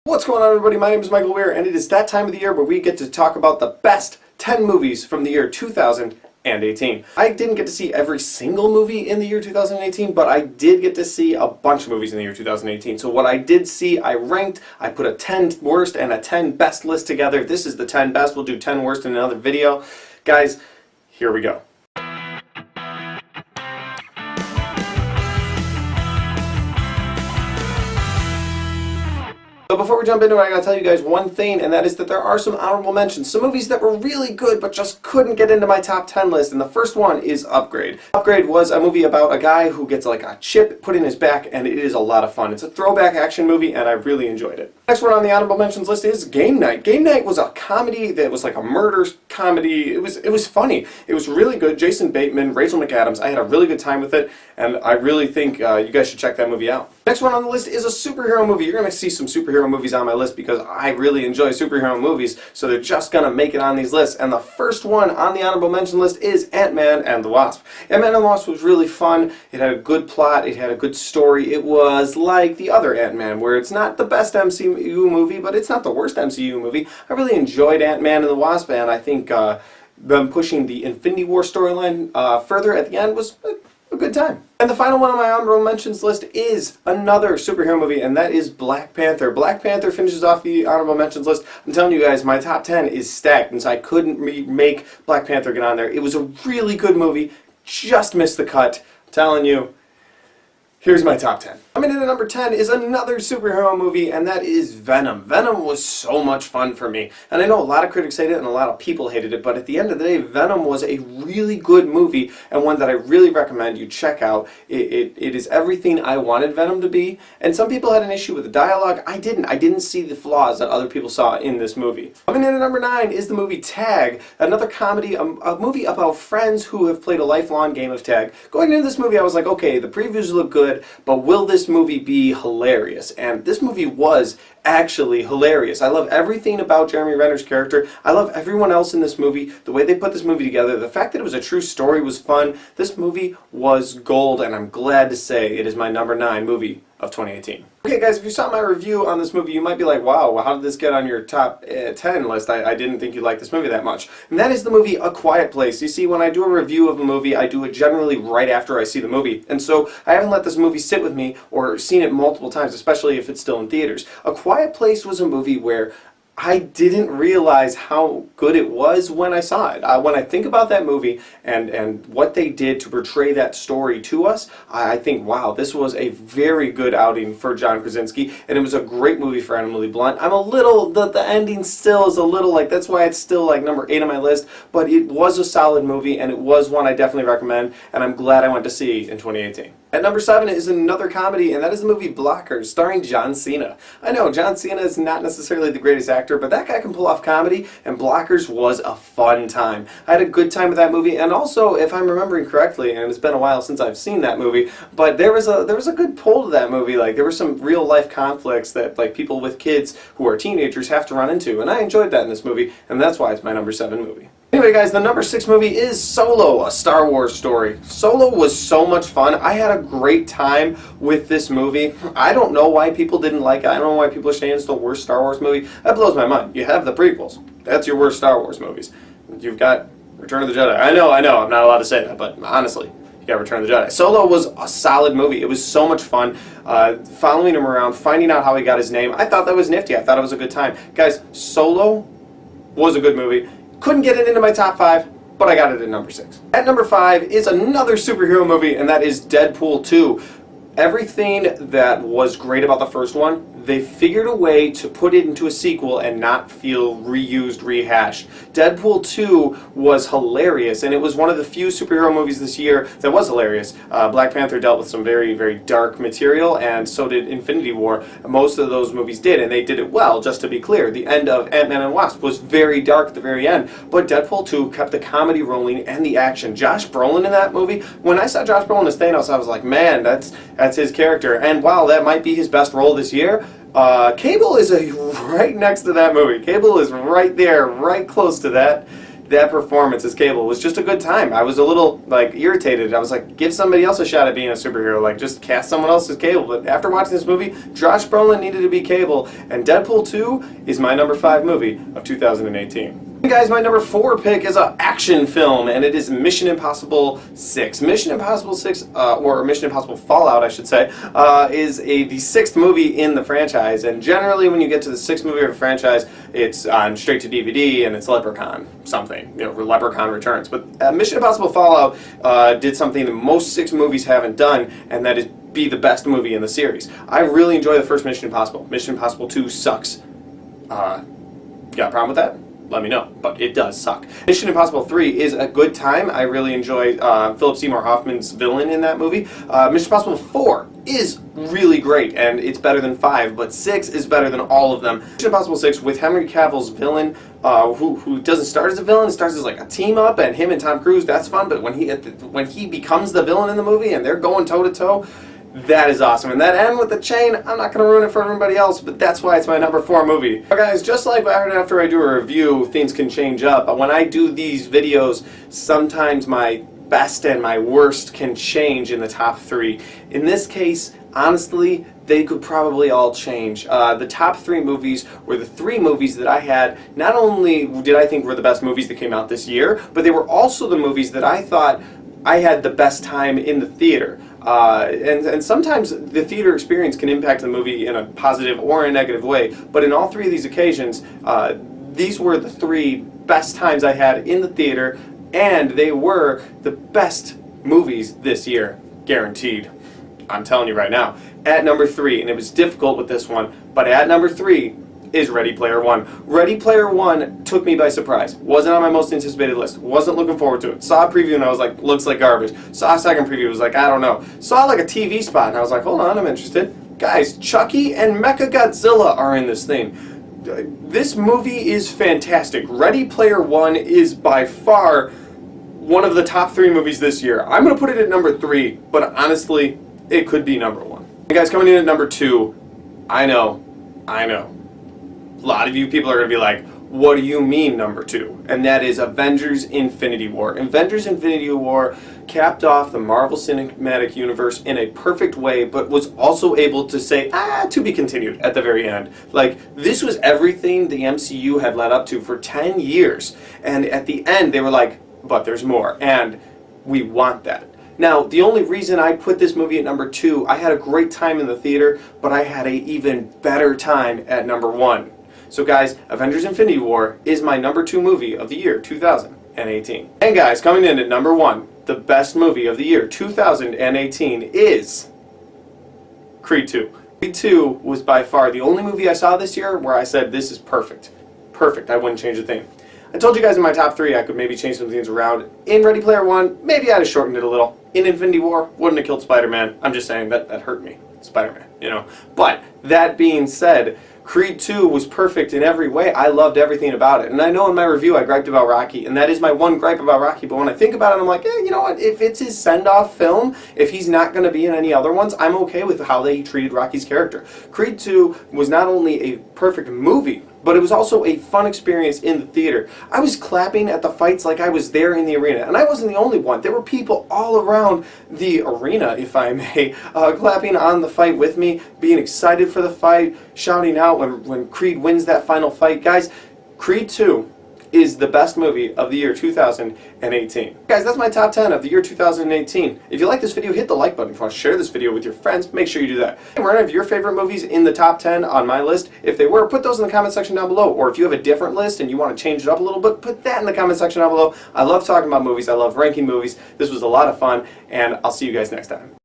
What's going on, everybody? My name is Michael Weer, and it is that time of the year where we get to talk about the best 10 movies from the year 2018. I didn't get to see every single movie in the year 2018, but I did get to see a bunch of movies in the year 2018. So what I did see, I ranked, I put a 10 worst and a 10 best list together. This is the 10 best. We'll do 10 worst in another video. Guys, here we go. So before we jump into it, I gotta tell you guys one thing, and that is that there are some honorable mentions. Some movies that were really good, but just couldn't get into my top 10 list, and the first one is Upgrade. Upgrade was a movie about a guy who gets like a chip put in his back, and it is a lot of fun. It's a throwback action movie, and I really enjoyed it. Next one on the honorable mentions list is Game Night. Game Night was a comedy that was like a murder comedy. It was funny. It was really good. Jason Bateman, Rachel McAdams. I had a really good time with it, and I really think you guys should check that movie out. Next one on the list is a superhero movie. You're going to see some superhero movies on my list because I really enjoy superhero movies, so they're just going to make it on these lists. And the first one on the honorable mention list is Ant-Man and the Wasp. Ant-Man and the Wasp was really fun. It had a good plot. It had a good story. It was like the other Ant-Man, where it's not the best MCU movie, but it's not the worst MCU movie. I really enjoyed Ant-Man and the Wasp, and I think them pushing the Infinity War storyline further at the end was a good time. And the final one on my honorable mentions list is another superhero movie, and that is Black Panther. Black Panther finishes off the honorable mentions list. I'm telling you guys, my top 10 is stacked, and so I couldn't make Black Panther get on there. It was a really good movie, just missed the cut. I'm telling you, here's my top 10. Coming in at number 10 is another superhero movie, and that is Venom. Venom was so much fun for me, and I know a lot of critics hated it and a lot of people hated it, but at the end of the day, Venom was a really good movie, and one that I really recommend you check out. It is everything I wanted Venom to be, and some people had an issue with the dialogue. I didn't see the flaws that other people saw in this movie. Coming in at number 9 is the movie Tag, another comedy, a movie about friends who have played a lifelong game of tag. Going into this movie, I was like, okay, the previews look good, but will this movie be hilarious? And this movie was actually hilarious. I love everything about Jeremy Renner's character. I love everyone else in this movie. The way they put this movie together, the fact that it was a true story was fun. This movie was gold, and I'm glad to say it is my number 9 movie of 2018. Okay guys, if you saw my review on this movie, you might be like, wow, how did this get on your top 10 list? I didn't think you liked this movie that much. And that is the movie A Quiet Place. You see, when I do a review of a movie, I do it generally right after I see the movie. And so I haven't let this movie sit with me or seen it multiple times, especially if it's still in theaters. A Quiet Place was a movie where I didn't realize how good it was when I saw it. When I think about that movie and what they did to portray that story to us, I think, wow, this was a very good outing for John Krasinski, and it was a great movie for Emily Blunt. I'm a little, the ending still is a little like, that's why it's still like number 8 on my list, but it was a solid movie, and it was one I definitely recommend, and I'm glad I went to see in 2018. At number 7 is another comedy, and that is the movie Blockers, starring John Cena. I know, John Cena is not necessarily the greatest actor, but that guy can pull off comedy, and Blockers was a fun time. I had a good time with that movie, and also, if I'm remembering correctly, and it's been a while since I've seen that movie, but there was a good pull to that movie. Like, there were some real life conflicts that like people with kids who are teenagers have to run into, and I enjoyed that in this movie, and that's why it's my number 7 movie. Anyway guys, the number 6 movie is Solo, a Star Wars story. Solo was so much fun. I had a great time with this movie. I don't know why people didn't like it. I don't know why people are saying it's the worst Star Wars movie. That blows my mind. You have the prequels. That's your worst Star Wars movies. You've got Return of the Jedi. I know, I'm not allowed to say that, but honestly, you got Return of the Jedi. Solo was a solid movie. It was so much fun. Following him around, finding out how he got his name. I thought that was nifty. I thought it was a good time. Guys, Solo was a good movie. Couldn't get it into my top 5, but I got it at number 6. At number 5 is another superhero movie, and that is Deadpool 2. Everything that was great about the first one, they figured a way to put it into a sequel and not feel reused, rehashed. Deadpool 2 was hilarious, and it was one of the few superhero movies this year that was hilarious. Black Panther dealt with some very, very dark material, and so did Infinity War. Most of those movies did, and they did it well, just to be clear. The end of Ant-Man and Wasp was very dark at the very end, but Deadpool 2 kept the comedy rolling and the action. Josh Brolin in that movie, when I saw Josh Brolin as Thanos, I was like, man, that's his character, and while that might be his best role this year, Cable is right next to that movie. Cable is right there, right close to that. that performance as Cable was just a good time. I was a little like irritated. I was like, give somebody else a shot at being a superhero. Like, just cast someone else as Cable. But after watching this movie, Josh Brolin needed to be Cable, and Deadpool 2 is my number 5 movie of 2018. Guys, my number 4 pick is an action film, and it is Mission Impossible 6. Mission Impossible 6, or Mission Impossible Fallout, I should say, is the 6th movie in the franchise. And generally, when you get to the 6th movie of a franchise, it's on straight to DVD, and it's Leprechaun something, Leprechaun Returns. But Mission Impossible Fallout did something that most 6 movies haven't done, and that is be the best movie in the series. I really enjoy the first Mission Impossible. Mission Impossible 2 sucks. Got a problem with that? Let me know, but it does suck. Mission Impossible 3 is a good time. I really enjoy Philip Seymour Hoffman's villain in that movie. Mission Impossible 4 is really great, and it's better than 5, but 6 is better than all of them. Mission Impossible 6 with Henry Cavill's villain, who doesn't start as a villain, starts as like a team up, and him and Tom Cruise, that's fun, but when he becomes the villain in the movie and they're going toe-to-toe, that is awesome. And that end with the chain, I'm not going to ruin it for everybody else, but that's why it's my number 4 movie. But guys, just like after I do a review, things can change up. But when I do these videos, sometimes my best and my worst can change in the top 3. In this case, honestly, they could probably all change. The top 3 movies were the 3 movies that I had. Not only did I think were the best movies that came out this year, but they were also the movies that I thought I had the best time in the theater. And sometimes the theater experience can impact the movie in a positive or a negative way, but in all 3 of these occasions, these were the 3 best times I had in the theater, and they were the best movies this year, guaranteed. I'm telling you right now. At number 3, and it was difficult with this one, but at number 3 is Ready Player One. Ready Player One took me by surprise. Wasn't on my most anticipated list. Wasn't looking forward to it. Saw a preview and I was like, looks like garbage. Saw a second preview, was like, I don't know. Saw like a TV spot and I was like, hold on, I'm interested. Guys, Chucky and Mechagodzilla are in this thing. This movie is fantastic. Ready Player One is by far one of the top 3 movies this year. I'm going to put it at number 3, but honestly, it could be number 1. And guys, coming in at number 2, I know. A lot of you people are going to be like, what do you mean number 2? And that is Avengers Infinity War. Avengers Infinity War capped off the Marvel Cinematic Universe in a perfect way, but was also able to say, to be continued at the very end. Like, this was everything the MCU had led up to for 10 years. And at the end, they were like, but there's more. And we want that. Now, the only reason I put this movie at number 2, I had a great time in the theater, but I had an even better time at number 1. So guys, Avengers Infinity War is my number 2 movie of the year 2018. And guys, coming in at number 1, the best movie of the year 2018 is Creed 2. Creed 2 was by far the only movie I saw this year where I said, this is perfect. Perfect, I wouldn't change a thing. I told you guys in my top 3 I could maybe change some things around. In Ready Player One, maybe I'd have shortened it a little. In Infinity War, wouldn't have killed Spider-Man. I'm just saying, that hurt me. Spider-Man, But, that being said, Creed 2 was perfect in every way. I loved everything about it. And I know in my review I griped about Rocky, and that is my one gripe about Rocky, but when I think about it, I'm like, you know what, if it's his send-off film, if he's not going to be in any other ones, I'm okay with how they treated Rocky's character. Creed 2 was not only a perfect movie, but it was also a fun experience in the theater. I was clapping at the fights like I was there in the arena, and I wasn't the only one. There were people all around the arena, if I may, clapping on the fight with me, being excited for the fight, shouting out when Creed wins that final fight. Guys, Creed 2 is the best movie of the year 2018. Guys, that's my top 10 of the year 2018. If you like this video, hit the like button. If you want to share this video with your friends, make sure you do that. Were any of your favorite movies in the top 10 on my list? If they were, put those in the comment section down below. Or if you have a different list and you want to change it up a little bit, put that in the comment section down below. I love talking about movies. I love ranking movies. This was a lot of fun, and I'll see you guys next time.